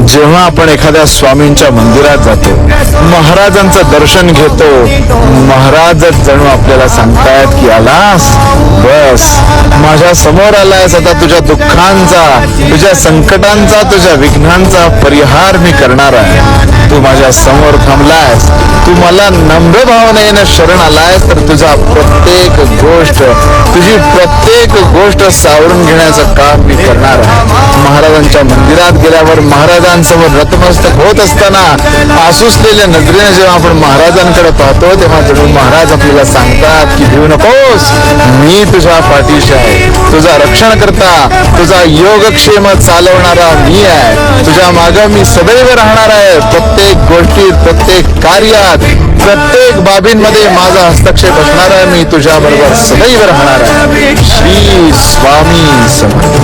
जेव्हा आपण एखाद्या स्वामींच्या मंदिरात जातो, महाराजांचं दर्शन घेतो, महाराजच जणू आपल्याला सांगतायत की आलास, बस माझ्या समोर आलायस, आता तुझ्या दुःखांचा, तुझ्या संकटांचा, तुझ्या विघ्नांचा परिहार मी करणार आहे. तू माझ्या समोर थांबलायस, तू मला नम्र भावनेने शरण आलायस, तर तुझा प्रत्येक गोष्ट, तुझी प्रत्येक गोष्ट सावरून घेण्याचं काम मी करणार आहे. महाराजांच्या मंदिरात गेल्यावर महाराजांसमोर नतमस्तक होत असताना आसुसलेल्या नजरेने जेव्हा आपण महाराजांकडे पाहतो, तेव्हा जणू महाराज आपल्याला सांगतात की भिवू नकोस, मी तुझ्या पाठीशी आहे, तुझा रक्षण करता, तुझा योगक्षेम चालवणारा मी आहे, तुझ्या मागे मी सदैव राहणार आहे. प्रत्येक गोष्टीत, प्रत्येक कार्यात, प्रत्येक बाबींमध्ये माझा हस्तक्षेप असणार आहे. मी तुझ्या बरोबर सदैव राहणार आहे. श्री स्वामी समर्थ.